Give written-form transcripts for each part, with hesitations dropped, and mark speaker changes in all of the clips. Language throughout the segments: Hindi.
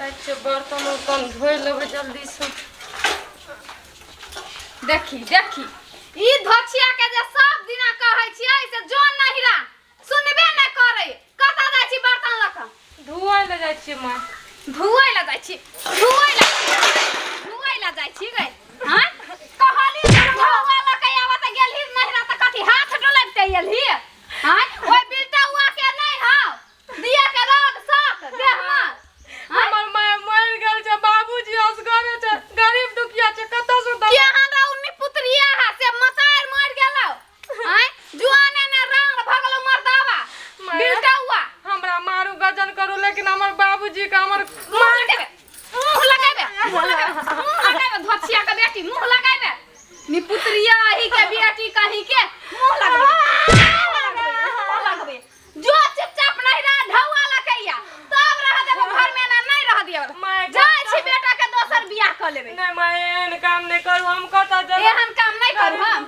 Speaker 1: बर्तन उर्तन धोई लेबे जल्दी से।
Speaker 2: देखी देखी ई धोछिया के जे सब दिना कहै छियै से जोन नहिरा सुनबे न करे। कता जाय छी बर्तन ल क?
Speaker 1: धुआई ले जाय छी मां।
Speaker 2: धुआई ल जाय छी? धुआई ल जाय छी गै? हां कहली धुआ ल के आवा त गेलही नहिरा त कथि हाथ डोलबते एलही? हां ओइ बिलटा हुआ के नहीं हां दिया के रोग साथ देह में
Speaker 1: हमर माय मर गेल छै, बाबूजी असगरे छै, गरीब दुखिया छै, कत से दब
Speaker 2: के हमरा उन्नी पुत्रिया है से मतार मर गेलौ। हैं जुआने ने राण भगलो मरदावा बिलटा हुआ।
Speaker 1: हमरा मारू गजन करू लेकिन हमर बाबूजी का हमर
Speaker 2: मुंह लगाबे मुंह लगाबे धोछिया के बेटी मुंह लगाबे नी पुत्रिया ही के बेटी कहीं के मुंह लगाबे जो चुपचाप नहीं रह ढौआ लकैया तब रह देबो घर में ना नहीं रह दियो। जाय छी बेटा के दोसर बियाह क लेबे।
Speaker 1: नहीं मैं एहन काम नहीं करू, हम कत जा
Speaker 2: एहन काम नहीं करू हम,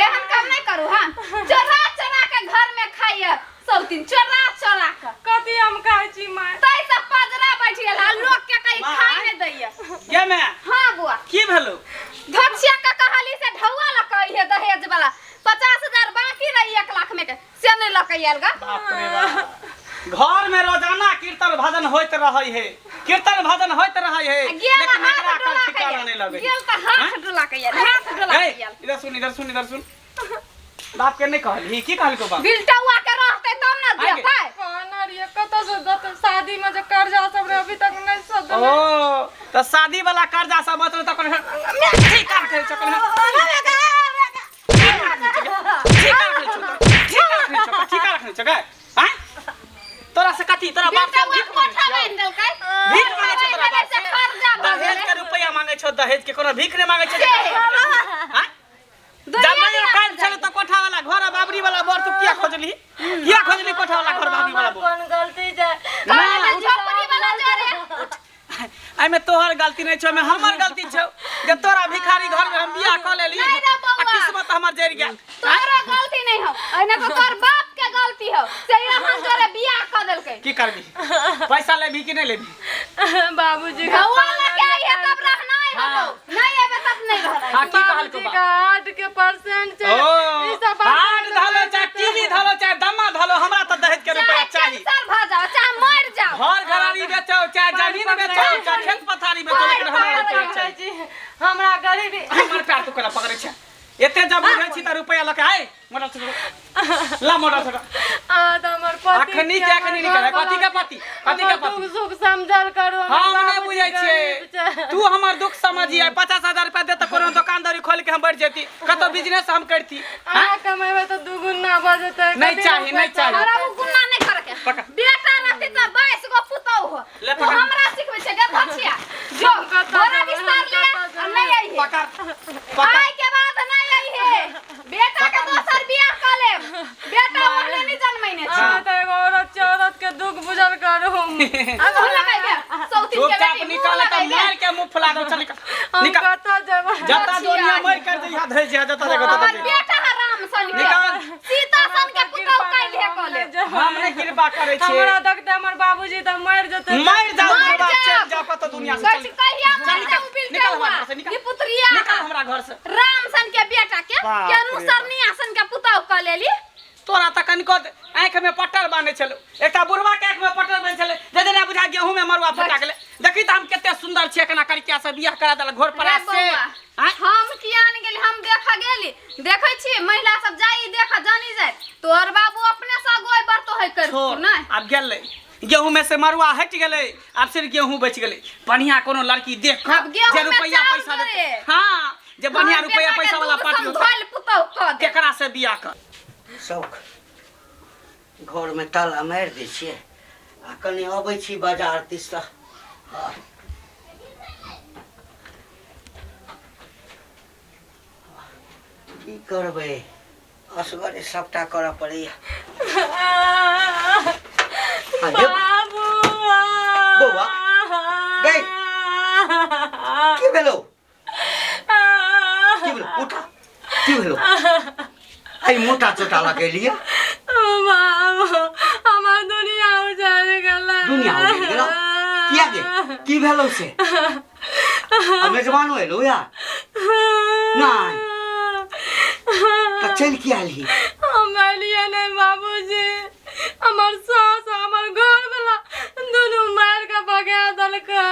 Speaker 2: एहन काम नहीं करू हम। चोरा चोरा के घर में खाइए सब दिन चोरा चोरा के
Speaker 1: कथि हम खाइ छी माय?
Speaker 2: तै सब पजरा बैठ गेल आ लोग के कहीं खाए नहीं दैया।
Speaker 3: के मैं
Speaker 2: हां बुआ
Speaker 3: की भेलो?
Speaker 2: धोछिया का कहाली से ढौआ ल कहिए दहेज वाला 50,000 बाकी रही 1 लाख में के से नहीं ल कहियल गा।
Speaker 3: बाप रे बाप, घर में रोजाना कीर्तन भजन होइत रहै है, कीर्तन भजन होइत रहै है, लेकिन एकरा कल ठिकाना नहीं लगे।
Speaker 2: गेल त हाथ डोला कहियल, हाथ डोला कहियल।
Speaker 3: इधर सुन इधर सुन इधर सुन। बाप के नहीं कहली की कहल को बाप?
Speaker 2: बिलटा हुआ के रहते तब ना देतै।
Speaker 1: खाना रे कत से दत शादी में जे कर्जा सब रे अभी तक नहीं सद।
Speaker 3: ओ त शादी वाला कर्जा सब बचल त ठीक कर के चकल ठीक रखने चके हैं तोरा से कथी तोरा बाप से भीख
Speaker 2: कोठा बांध देलकै
Speaker 3: भीख मांगे छ तोरा बाप से
Speaker 2: कर्जा
Speaker 3: दहेज के रुपया मांगे छ, दहेज के कोनो भीख नहीं मांगे छ हैं? जब नहीं काल चले तो कोठा वाला घर बाबरी वाला बर तू किया खोजली कोठा वाला घर बाबरी वाला बर?
Speaker 1: कौन गलती जे
Speaker 2: काहे झोपड़ी वाला जोरे
Speaker 3: आई में तोहर गलती नहीं छ, में हमर गलती छ जे तोरा भिखारी घर में हम बियाह क लेली आ किस्मत हमर जर गया।
Speaker 2: तोरा गलती नहीं हो, एने तो तोर बाप के गलती हो से यहाँ तोरे बियाह क देलकै।
Speaker 3: की करबी? पैसा लेबी कि नहीं लेबी?
Speaker 1: बाबूजी
Speaker 2: ढौआ लगे आइए तब रहना है हो, नहीं आबे तब नहीं रहना।
Speaker 3: हां की कहल को
Speaker 1: बाबूजी
Speaker 3: बाप?
Speaker 1: का हार्ट के परसेंट छै,
Speaker 3: ओ
Speaker 1: ई सब
Speaker 3: हार्ट धलो चाहे टीवी धलो चाहे दमा धलो, हमरा त दहेज के रुपया चाहिए।
Speaker 2: कैंसर भ जाओ चाहे मर जाओ,
Speaker 3: घर घरानी बेचो चाहे जमीन बेचो चाहे खेत पथारी बेचो, लेकिन हमरा रुपया चाहिए।
Speaker 1: हमरा गरीबी
Speaker 3: हमर प्यार तू कला पकड़े छ एते जब बुझै छी त रुपया लके आइ मोटा छोटा ला मोटा छोटा
Speaker 1: आ त हमर पति
Speaker 3: अखनी के अखनी निकल कथि के पति
Speaker 1: दुख सुख समझल करू।
Speaker 3: हम नहीं बुझै छियै तू हमर दुख समझिए। 50,000 रुपया दे त कोनो दुकानदारी खोल के हम बैठ जेती, कतो बिजनेस हम करती।
Speaker 1: आ कमेबे त दुगुना भ जेतै।
Speaker 3: नहीं चाहिए नहीं चाहिए।
Speaker 2: हमरा उ गुन्ना नहीं करे के।
Speaker 3: पकड़।
Speaker 2: बेटा रहती त 22 गो पुतौ हो,
Speaker 3: ले
Speaker 2: तू
Speaker 3: पकड़।
Speaker 2: हमरा सिखबै छै गे धछिया जो बड़ा विस्तार ले और नहीं आई है
Speaker 3: पकड़ पकड़
Speaker 2: आइ के बाद नहीं आई है बेटा के दोसर बियाह क ले। बेटा ओने नहीं जन्मैने छै।
Speaker 1: आ त एगो औरत के दुख बुझल करू।
Speaker 2: अब हो लगाइ के सौती के
Speaker 3: चुपचाप
Speaker 2: बेटी
Speaker 3: निकाल त मार के मुंह फुला दो। चल निकाल
Speaker 1: हम
Speaker 3: निकाल
Speaker 1: कत जेबै?
Speaker 3: जता दुनिया मर कर दे याद है जता देखो
Speaker 2: हमर
Speaker 3: तता
Speaker 2: बेटा राम सन के
Speaker 3: निकाल।
Speaker 2: सीता सन के पुतौ काल्हे क ले।
Speaker 3: हमने कृपा करे छे।
Speaker 1: हमरा देखते हमर बाबूजी त मर जेतै।
Speaker 3: मर जाओ
Speaker 2: मर
Speaker 3: बाप
Speaker 2: जाओ।
Speaker 3: चल जा कत दुनिया से
Speaker 2: सच
Speaker 3: चल
Speaker 2: कहिया
Speaker 3: चल
Speaker 2: मर जाऊ बिल
Speaker 3: निकाल
Speaker 2: हुआ
Speaker 3: हमारे घर से निकाल
Speaker 2: ये पुत्रिया
Speaker 3: निकाल हमरा घर से।
Speaker 2: राम सन के बेटा के
Speaker 3: बाप
Speaker 2: के
Speaker 3: रे
Speaker 2: अनुसरनी आसन के पुतौ क लेली।
Speaker 3: तोरा त कनिको आंख में पट्टर बांधे छलो, एकटा बुढ़वा के आंख में पट्टर बांधे छले जे जेना बुझा गेहूं में मरुआ फटा गेले। देखी त हम केते सुंदर छिए, केना करिया से बियाह करा देल घोर पर से।
Speaker 2: हम किया न गेली, हम देखा गेली देखै छी महिला सब जाई देखा जानी जाय तोर बाबू अपने सा गोय बर तो है कर नै।
Speaker 3: अब गेलै गेहूं में से मरुआ हट गेलै, अब सिर्फ गेहूं बच गेलै। बढ़िया कोनो लड़की देख
Speaker 2: अब गेहूं
Speaker 3: जे
Speaker 2: में
Speaker 3: रुपया
Speaker 2: चाउर
Speaker 3: पैसा दे।
Speaker 2: रे।
Speaker 3: हां जे बढ़िया रुपया पैसा वाला पार्टी हो
Speaker 2: धोल पुतौ क दे।
Speaker 3: केकरा से बियाह कर।
Speaker 4: शौक घर में ताला मार दै छियै आ कनी अबै छी बाजार दिस सँ। की करबै असगरे सबटा करऽ पड़ैया।
Speaker 1: बाबू
Speaker 4: बौआ गई की भेलौ? की भेलौ? उठा की भेलौ? आई मोटा चोटा लगेलिए।
Speaker 1: बाबू हमर दुनिया उजड़ गेलै।
Speaker 4: दुनिया उजड़ गेलौ? किया गे की भेलो से मेजबान एलो या नहीं तो चल किया ली
Speaker 1: हम लिए नहीं बाबूजी हमार सास हमार घर वाला दोनों मार के भगा दल के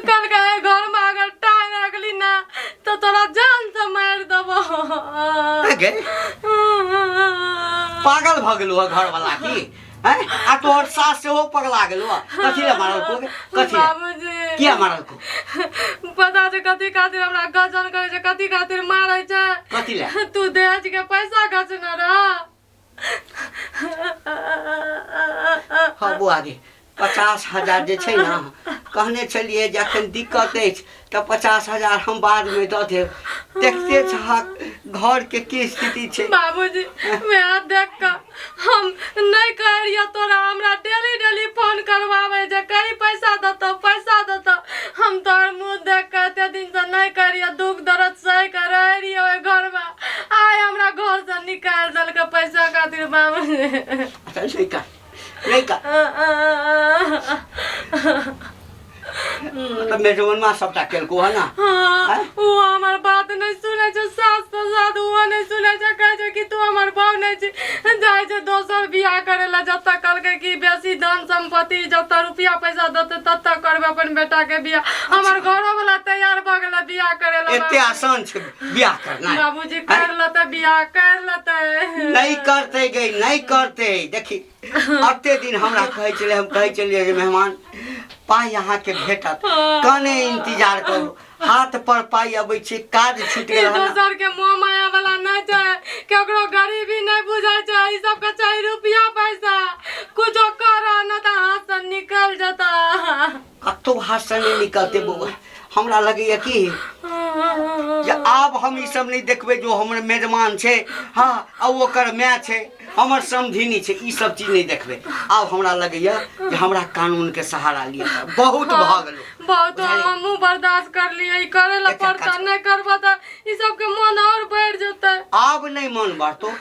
Speaker 1: कल के घर में अगर टांग रखली ना तो तोरा जान से मार देबो
Speaker 4: गे पागल भ गेलो घर वाला की हैं आ तोहर सास से हो पगला गेलो कथि ले मारल को कथि
Speaker 1: बाबूजी
Speaker 4: किया मारल को
Speaker 1: पता छै कथि खातिर हमरा गजन करे छै कथि खातिर मारै छै
Speaker 4: कथि ले
Speaker 1: तू दहेज के पैसा खर्चना रहा
Speaker 4: हाँ बुआ गे 50,000 जे छै ना कहने छलिए जखन दिक्कत अछि तो 50,000 हम बाद में दऽ देब देखते छह घर के की स्थिति छै
Speaker 1: बाबूजी मैं देख के हम नहीं कह रहिया तोरा हमरा डेली फोन करवावे जे कहीं पैसा दतो हम तोर मुंह देख के एते दिन से नहीं कह रहिया दुख दर्द सह के रह रहिए ओए घर में आय हमरा घर से निकाल दल के पैसा खातिर बाबूजी
Speaker 4: नहीं का तो मेजबान मां सबटा केलको है ना
Speaker 1: हाँ, वो हमार बात नहीं सुने छै सास तो साथ वो नहीं सुने छै कहे छै कि तू हमार बाप नहीं छी जाय छै दोसर बियाह करे ला जब तक कल के कि बेसी धन संपत्ति जब तक रुपया पैसा देते तब तक करबे अपन बेटा के बियाह हमर घरो वाला तैयार भ गेल बियाह करे ला
Speaker 4: एते आसान छै बियाह करना
Speaker 1: बाबूजी कर लेते बियाह कर लेते
Speaker 4: नहीं करते गई नहीं करते देखी अते दिन हमरा कहे चले हम कहे चलिए मेहमान पाई यहाँ के भेटत कने इंतजार करू हाथ पर पाई अबै छै काज छूट गेल
Speaker 1: दोसर के मोह माया वाला नहीं छै केकरो गरीबी नहीं बुझाय छै ई सब के चाहिए रुपया पैसा कुछो कर न त हाथ से निकल जता
Speaker 4: कतो हाथ से नहीं निकलते बउआ हमरा लगैया कि जे आब हम ई सब नहीं देखबे जो हमर मेजबान छै हाँ आ ओकर माय छै हमर समधिनी छै ई सब चीज नहीं देखबे आब हमरा लगैया जे हमरा कानून के सहारा लिया बहुत भ गेलो
Speaker 1: बहुत हमहू बर्दाश्त कर लिए ई करे ला पड़ता नहीं करबा त ई सब के मन और बढ़ जते
Speaker 4: आब नहीं मन बढ़तो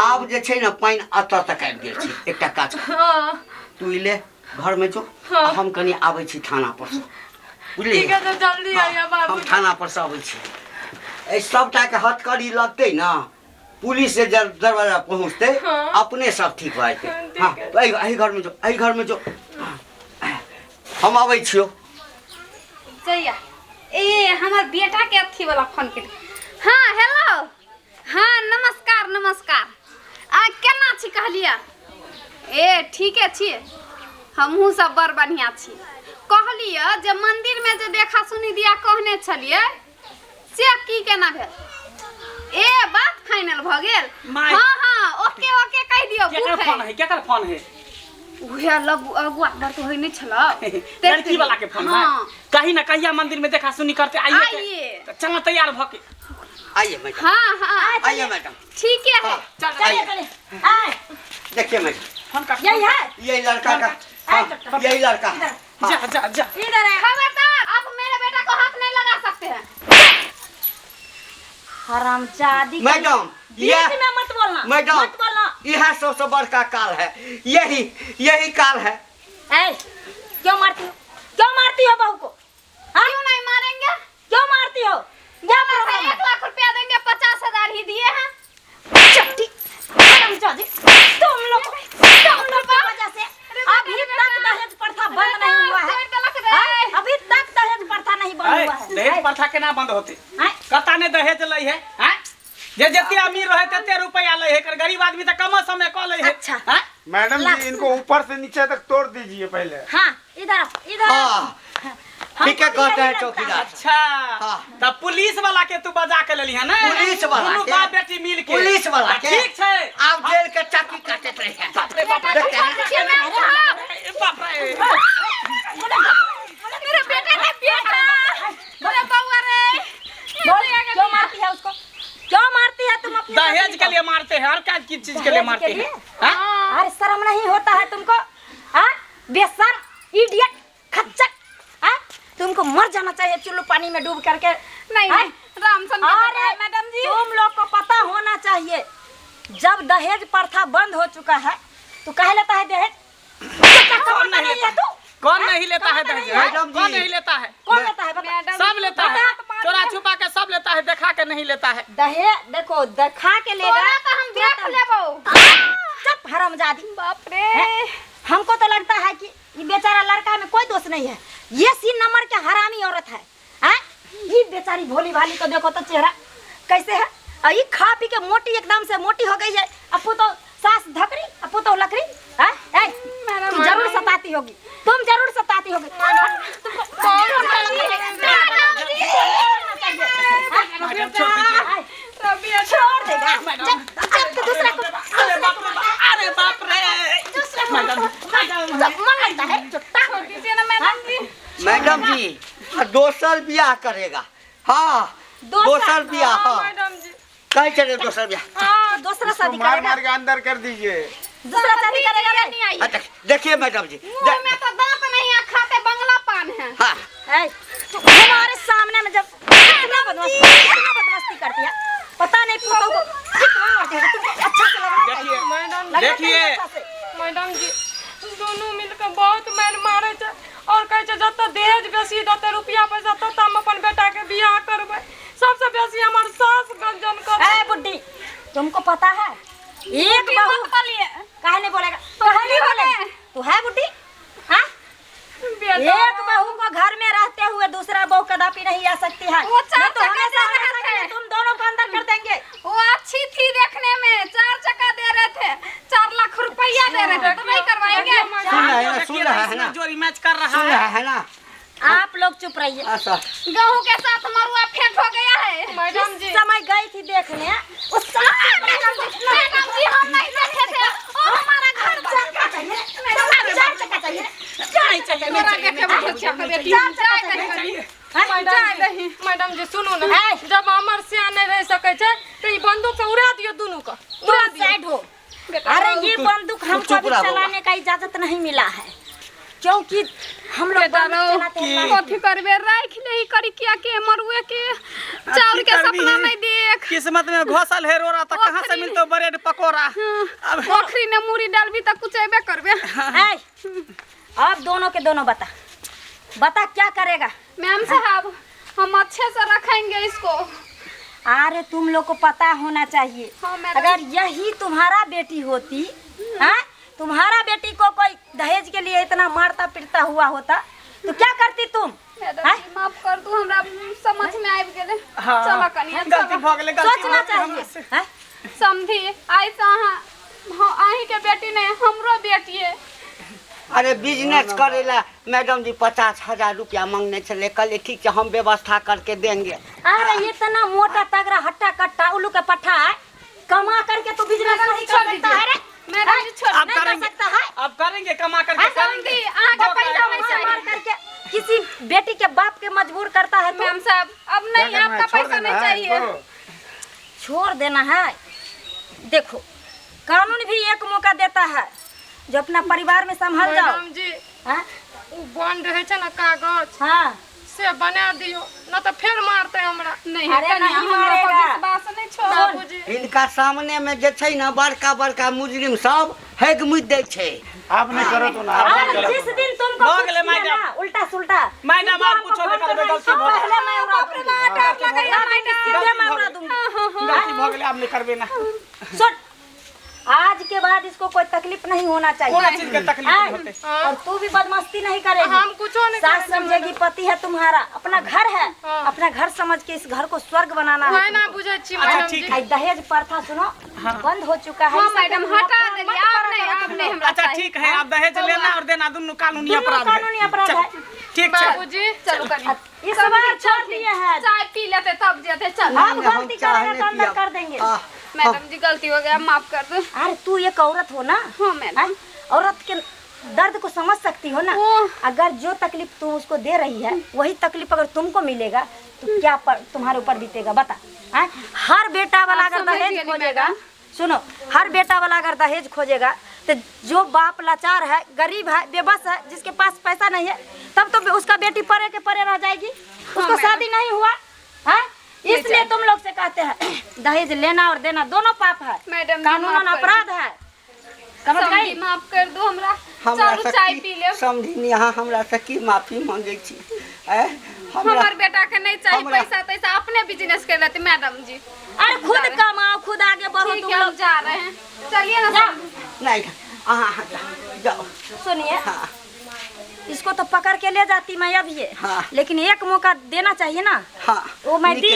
Speaker 4: आब जे छै ना पानी अतर तक आबि गेल छै एकटा काज तू ले घर में जो हम कनी आबै छी थाना पर से बुझलिए
Speaker 1: ठीक है तो जल्दी आइए बाबू
Speaker 4: हम थाना पर से आबै छी ए सबटा के हथकड़ी लगते ना पुलिस से दरवाजा पहुंचते अपने सब ठीक भ जेते हां तो एही घर में जो एही घर में जो हम आबै छियो
Speaker 2: जइया ए हमर बेटा के अथी वाला फोन के हाँ हेलो हाँ नमस्कार आ केना छी कहलिया ए ठीके छी हमहू सब बड़ बढ़िया छी कहलिया जे मंदिर में जे देखा सुनी दिया कहने छलिए से की केना भेल ए बात फाइनल भ गेल हां ओके कह दियो
Speaker 3: केकर फोन है
Speaker 2: उहे लगु अगुआ बर तो होई नहीं छला
Speaker 3: लड़की वाला के फोन है कहीं ना कहिया मंदिर में देखा सुनी करते आइए तो चलो तैयार भ के
Speaker 4: आइए मैडम
Speaker 2: हाँ
Speaker 4: आइए मैडम
Speaker 2: ठीक है
Speaker 3: चलिए
Speaker 4: आए देखिए मैडम
Speaker 3: फोन का
Speaker 5: यही है
Speaker 4: यही लड़का का यही लड़का
Speaker 3: जा
Speaker 5: इधर है
Speaker 2: खबरदार आप मेरे बेटा को हाथ नहीं लगा सकते हैं
Speaker 5: हरामजादी
Speaker 4: मैडम
Speaker 5: बीच में मत बोलना
Speaker 4: मैडम
Speaker 5: मत बोलना
Speaker 4: यह सबसे बड़का काल है यही काल है
Speaker 5: ए क्यों मारती हो बहू को
Speaker 2: क्यों नहीं मारेंगे
Speaker 5: क्यों मारती हो जा
Speaker 2: 1 लाख रुपया देंगे 50,000 ही दिए हैं
Speaker 5: चट्टी हरामजादी तुम लोग की वजह से अभी तक दहेज प्रथा बंद नहीं हुआ है अभी तक दहेज प्रथा नहीं बंद हुआ है
Speaker 3: दहेज प्रथा केना बंद होते कता ने दहेज लई है हैं जे जते अमीर रहे तते रुपया लई है कर गरीब आदमी त कम समय क लई है
Speaker 5: अच्छा
Speaker 6: मैडम जी इनको ऊपर से नीचे तक तोड़ दीजिए पहले
Speaker 5: हाँ इधर
Speaker 4: ठीक है कहते हैं चौकीदार
Speaker 3: अच्छा तब पुलिस वाला के तू बजा के लेली है ना
Speaker 4: पुलिस वाला
Speaker 3: दोनों
Speaker 4: के?
Speaker 3: बाप बेटी मिल के
Speaker 4: पुलिस वाला के?
Speaker 3: ठीक छै
Speaker 4: आप जेल के चाकी काटते रहे
Speaker 3: बाप रे बाप रे
Speaker 2: मेरे बेटे ने बेटा मेरे बउआ रे
Speaker 5: क्यों मारती है उसको क्यों मारती है तुम अपने
Speaker 3: दहेज के लिए मारते हैं और क्या किस चीज के लिए मारते हैं हाँ?
Speaker 5: अरे शर्म नहीं होता है तुमको हाँ बेशर्म इडियट खच्चर हाँ तुमको मर जाना चाहिए चुल्लू पानी में डूब करके
Speaker 2: नहीं रामसन
Speaker 5: अरे
Speaker 2: मैडम जी
Speaker 5: तुम लोग को पता होना चाहिए जब दहेज प्रथा बंद हो चुका है तो कह लेता है दहेज
Speaker 3: कौन नहीं लेता है दहेज?
Speaker 4: मैडम
Speaker 3: कौन
Speaker 4: जी।
Speaker 3: नहीं लेता है?
Speaker 5: कौन लेता है बता?
Speaker 3: सब लेता है, चोरा छुपा के सब लेता है, देखा के नहीं लेता है।
Speaker 5: दहेज देखो दिखा के लेगा
Speaker 2: तोरा तो हम देख लेबो।
Speaker 5: चुप हरामजादी।
Speaker 2: बाप रे।
Speaker 5: हैं? हमको तो लगता है कि ये बेचारा लड़का में कोई दोष नहीं है, ये 3 नंबर के हरामी औरत है। हैं? ये बेचारी भोली भाली को देखो तो चेहरा कैसे है, और ये खा पी के मोटी एकदम से मोटी हो गई है। अपू तो सास धकरी, अपू तो लकड़ी। हैं? हैं? तुम जरूर सताती होगी, तुम जरूर सताती होगी। छोड़ देगा जब दूसरा को
Speaker 3: अरे बाप रे, मैडम
Speaker 5: मन लगता है चुट्टा।
Speaker 4: मैडम जी दोसर बियाह करेगा। हाँ दोसर बियाह। हाँ
Speaker 1: मैडम जी
Speaker 4: कहीं चले दोसर बियाह।
Speaker 5: हाँ दूसरा शादी
Speaker 6: मार
Speaker 5: करेगा,
Speaker 6: मार के अंदर कर दीजिए।
Speaker 5: दूसरा शादी करेगा रे।
Speaker 2: नहीं आई।
Speaker 4: अच्छा, देखिए मैडम जी
Speaker 2: मुंह में तो दांत नहीं है, खाते बंगला पान है।
Speaker 4: हाँ
Speaker 5: है, हमारे सामने में जब इतना बदमाशी करती है, पता नहीं पुतों को कितना मारती है। तुमको अच्छा से लगना चाहिए। लगना
Speaker 3: देखिए
Speaker 5: चाहिए अच्छा से।
Speaker 1: मैडम जी दोनों मिलकर बहुत मार मारे छे और कहे छे जत दहेज बेसी दते रुपया पैसा तत हम अपन बेटा के बियाह करबै। सबसे बेसी हमर सास गंजन कर।
Speaker 5: ए बुड्ढी तुमको पता है एक बहू काहे नहीं बोलेगा, काहे नहीं बोलेगा? तू है बुड्ढी? हाँ एक बहू को घर में रहते हुए दूसरा बहू कदापि नहीं आ सकती है।
Speaker 2: वो चार
Speaker 5: नहीं तो
Speaker 2: चक्का
Speaker 5: हमेशा
Speaker 2: दे रहे
Speaker 5: हमेशा
Speaker 2: थे।
Speaker 5: तुम दोनों को अंदर कर देंगे।
Speaker 2: वो अच्छी थी देखने में, 4 चक्का दे रहे थे, 4 लाख रुपया दे रहे थे, तो नहीं करवाएंगे?
Speaker 4: सुन रहा है ना,
Speaker 3: जोड़ी मैच कर रहा
Speaker 4: सुन
Speaker 3: है।
Speaker 4: रहा है ना।
Speaker 5: आप लोग चुप रहिए।
Speaker 4: अच्छा
Speaker 2: गेहूं के साथ मरुआ फेंट हो गया है।
Speaker 1: मैडम जी
Speaker 5: जिस समय गई थी देखने उस समय
Speaker 2: मैडम जी हम नहीं देखे थे, और हमारा घर
Speaker 5: चक्का चाहिए, चार चक्का चाहिए, चार चक्का
Speaker 2: तोरा देखे बहुत चक्का बेटी।
Speaker 5: चार चक्का चाहिए।
Speaker 1: मैडम जी सुनू ना, जब हमर सिया नहीं रह सके छे तो ई बंदूक से उड़ा दियो दोनों को, उड़ा
Speaker 5: तुम
Speaker 1: दियो।
Speaker 5: साइड हो। अरे ये बंदूक हमको अभी चलाने का इजाजत नहीं मिला है, क्योंकि हम लोग बंदूक चलाते हैं।
Speaker 2: कथी करबे, राख ले ही करी किया के मरुए के चाउर के सपना नहीं देख।
Speaker 3: किस्मत में घोसल है रोरा तो कहाँ से मिलतो ब्रेड पकोड़ा। अब
Speaker 2: ओखरी ने मूरी डालबी त कुछ एबे करबे।
Speaker 5: ऐ, अब दोनों के दोनों बता क्या करेगा?
Speaker 2: मैम साहब हम अच्छे से रखेंगे इसको।
Speaker 5: अरे तुम लोग को पता होना चाहिए,
Speaker 2: हाँ, मैडम।
Speaker 5: अगर यही तुम्हारा बेटी होती, हाँ तुम्हारा बेटी को कोई दहेज के लिए इतना मारता पीटता हुआ होता तो क्या करती तुम?
Speaker 2: मैडम जी माफ कर दू, हमरा समझ में आबि गेले।
Speaker 3: हाँ,
Speaker 2: चलो कनिया
Speaker 3: गलती भ गेलै, गलती
Speaker 5: सोचना
Speaker 3: भ गेलै।
Speaker 5: चाहिए। हाँ?
Speaker 2: समझी आई से अहीं के बेटी नहीं, हमरो बेटी है।
Speaker 4: अरे बिजनेस करेला मैडम जी 50,000 रुपया मांगने चले, कल ठीक है हम व्यवस्था करके देंगे।
Speaker 5: अरे इतना मोटा तगड़ा हट्टा कट्टा उल्लू का पट्टा है, कमा करके तो बिजनेस नहीं कर सकता है रे।
Speaker 2: मैडम जी छोड़
Speaker 3: अब
Speaker 5: नहीं कर
Speaker 3: करेंगे,
Speaker 5: सकता है।
Speaker 3: अब करेंगे, कमा करके
Speaker 5: हाँ,
Speaker 3: करेंगे।
Speaker 2: समझी आगे पैसा
Speaker 5: पैसा
Speaker 2: नहीं
Speaker 5: मार
Speaker 2: चाहिए।
Speaker 5: करके किसी बेटी के बाप के मजबूर करता है तो
Speaker 2: मैम साहब अब नहीं,
Speaker 6: क्या करना है?
Speaker 2: आपका
Speaker 6: छोड़
Speaker 2: पैसा
Speaker 6: देना
Speaker 2: नहीं
Speaker 6: है
Speaker 2: चाहिए।
Speaker 6: इनको।
Speaker 5: छोड़ देना है। देखो कानून भी एक मौका देता है, जो अपना परिवार में संभाल जाओ।
Speaker 1: मैडम जी
Speaker 5: हाँ
Speaker 1: उ बंद रहे छे ना कागज
Speaker 5: हाँ
Speaker 1: से बना दियो, ना तो फिर मारते हमरा।
Speaker 2: नहीं
Speaker 5: अरे
Speaker 2: कनिया
Speaker 5: नहीं
Speaker 2: हमरा पर
Speaker 5: मारेगा।
Speaker 2: विश्वास नहीं छोड़।
Speaker 1: बाबूजी
Speaker 4: इनका सामने में जे छै ना बड़का बड़का मुजरिम सब हैग मुद दै छै।
Speaker 6: आप नहीं करो तो ना, आप नहीं
Speaker 5: और
Speaker 6: करो
Speaker 5: जिस
Speaker 6: तो।
Speaker 5: दिन तुमको
Speaker 3: हो
Speaker 5: कुछ
Speaker 3: गेले
Speaker 5: किया
Speaker 3: मैडम।
Speaker 5: ना, उल्टा सुल्टा
Speaker 3: मैडम,
Speaker 5: सीधे
Speaker 3: आप
Speaker 5: हमको
Speaker 3: कुछो नहीं
Speaker 5: फोन
Speaker 3: करबे,
Speaker 5: करना,
Speaker 3: गलती
Speaker 5: सब
Speaker 3: भऽ गेलै।
Speaker 5: पहले मैं उड़ा दूंगी।
Speaker 2: डांट लगेगा
Speaker 5: सीधे मैं उड़ा दूंगी।
Speaker 3: गलती भ गेलै, अब नहीं करबे ना।
Speaker 5: सुन, आज के बाद इसको कोई तकलीफ नहीं होना
Speaker 3: कोन
Speaker 5: चाहिए।
Speaker 3: चीज के तकलीफ
Speaker 5: हाँ?
Speaker 3: होते?
Speaker 5: और तू भी बदमाशी नहीं करेगी।
Speaker 1: हम कुछो नहीं
Speaker 5: सास
Speaker 1: करेंगे
Speaker 5: समझेगी पति है तुम्हारा, अपना घर है,
Speaker 1: हाँ।
Speaker 5: अपना घर समझ के इस घर को स्वर्ग बनाना
Speaker 1: है
Speaker 5: है।
Speaker 1: ना बुझे छी
Speaker 3: अच्छा,
Speaker 1: मैडम
Speaker 3: ठीक
Speaker 1: जी।
Speaker 3: है।
Speaker 5: आई दहेज प्रथा सुनो बंद हो चुका है।
Speaker 2: हाँ
Speaker 5: इसे
Speaker 2: मैडम
Speaker 5: तुम
Speaker 2: हटा
Speaker 5: अपमान
Speaker 2: देली,
Speaker 5: मत
Speaker 2: आप
Speaker 5: करो,
Speaker 2: नहीं,
Speaker 5: मत
Speaker 2: आप
Speaker 5: करो।
Speaker 2: नहीं हमरा
Speaker 3: अच्छा
Speaker 2: चाहिए।
Speaker 3: ठीक है, आप दहेज लेना और देना दोनों कानूनी
Speaker 5: दोनों
Speaker 3: अपराध है।
Speaker 5: कानूनी अपराध
Speaker 3: चल,
Speaker 5: है।
Speaker 3: ठीक है।
Speaker 1: बाबूजी
Speaker 2: चलो कनिया
Speaker 5: इस बार छोड़ दिए हैं।
Speaker 2: चाय पी लेते तब जेते। चल
Speaker 5: अब गलती करेगा तो अंदर कर देंगे।
Speaker 2: मैडम जी गलती हो गया, माफ कर दो।
Speaker 5: अरे तू एक औरत हो ना,
Speaker 2: हाँ मैडम।
Speaker 5: हैं? औरत के दर्द को समझ सकती हो ना।
Speaker 2: ओह।
Speaker 5: अगर जो तकलीफ तुम उसको दे रही है वही तकलीफ अगर तुमको मिलेगा तो क्या तुम्हारे ऊपर बीतेगा बता। हैं? हर बेटा वाला
Speaker 2: आप
Speaker 5: अगर
Speaker 2: समझ
Speaker 5: दहेज
Speaker 2: गेली
Speaker 5: खोजेगा,
Speaker 2: मैडम।
Speaker 5: सुनो, हर बेटा वाला अगर दहेज खोजेगा तो जो बाप लाचार है, गरीब है, बेबस है, जिसके पास पैसा नहीं है, तब तो उसका बेटी परे के परे रह जाएगी। उसको
Speaker 2: मैडम।
Speaker 5: शादी नहीं हुआ है, इसलिए तुम लोग से कहते हैं दहेज लेना और देना दोनों पाप है,
Speaker 2: मैडम जी,
Speaker 5: कानूनन
Speaker 2: माफ कर
Speaker 5: अपराध है। समझ
Speaker 2: समधी
Speaker 5: गई
Speaker 2: माफ कर दो हमरा
Speaker 4: हमरा
Speaker 2: चलू चाय पी ले
Speaker 4: समझी यहाँ हमरा से की माफी मांगे छी हमरा
Speaker 2: हमर बेटा के नहीं चाहिए
Speaker 4: हमरा-
Speaker 2: पैसा तैसा अपने बिजनेस कर लेते मैडम जी
Speaker 5: अरे खुद कमाओ खुद आगे बढ़ो
Speaker 2: ठीक
Speaker 5: तुम
Speaker 2: है हम
Speaker 5: लोग
Speaker 2: जा रहे हैं चलिए ना
Speaker 5: जाओ।
Speaker 2: समधी।
Speaker 4: नहीं जाओ
Speaker 5: सुनिए
Speaker 4: हाँ
Speaker 5: इसको तो पकड़ के ले जाती मैं अब ये
Speaker 4: हाँ।
Speaker 5: लेकिन एक मौका देना चाहिए ना
Speaker 4: हाँ
Speaker 5: वो मैं दी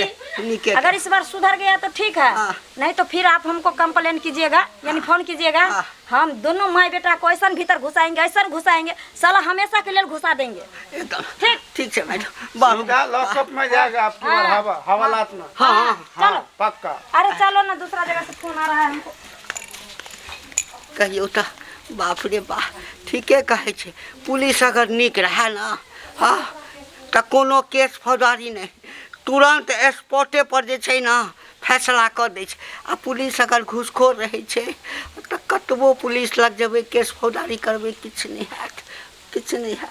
Speaker 4: निके
Speaker 5: अगर इस बार सुधर गया तो ठीक है
Speaker 4: हाँ।
Speaker 5: नहीं तो फिर आप हमको कंप्लेन कीजिएगा यानी फोन कीजिएगा
Speaker 4: हाँ।
Speaker 5: हम दोनों माँ बेटा को ऐसा भीतर घुसाएंगे ऐसा घुसाएंगे साला हमेशा के लिए घुसा देंगे
Speaker 4: एकदम
Speaker 5: ठीक
Speaker 4: ठीक है मैडम बाबू
Speaker 6: सीधा लॉकअप में जाएगा आपकी
Speaker 5: हाँ।
Speaker 6: हवालात में।
Speaker 4: हाँ हाँ
Speaker 6: हाँ
Speaker 5: चलो
Speaker 6: पक्का।
Speaker 5: अरे चलो ना दूसरा जगह से फोन आ रहा है हमको
Speaker 4: कहियो तो बाप रे बाप ठीके कहे छे पुलिस अगर निक रहे ना हाँ तो कोनो केस फौजदारी नहीं तुरंत स्पॉटे पर जे छै ना फैसला कर दै छै आ पुलिस अगर घूसखोर रहे छै तो कतबो पुलिस लग जेबै केस फौजदारी करबै किछु नहीं हैत किछु नहीं हैत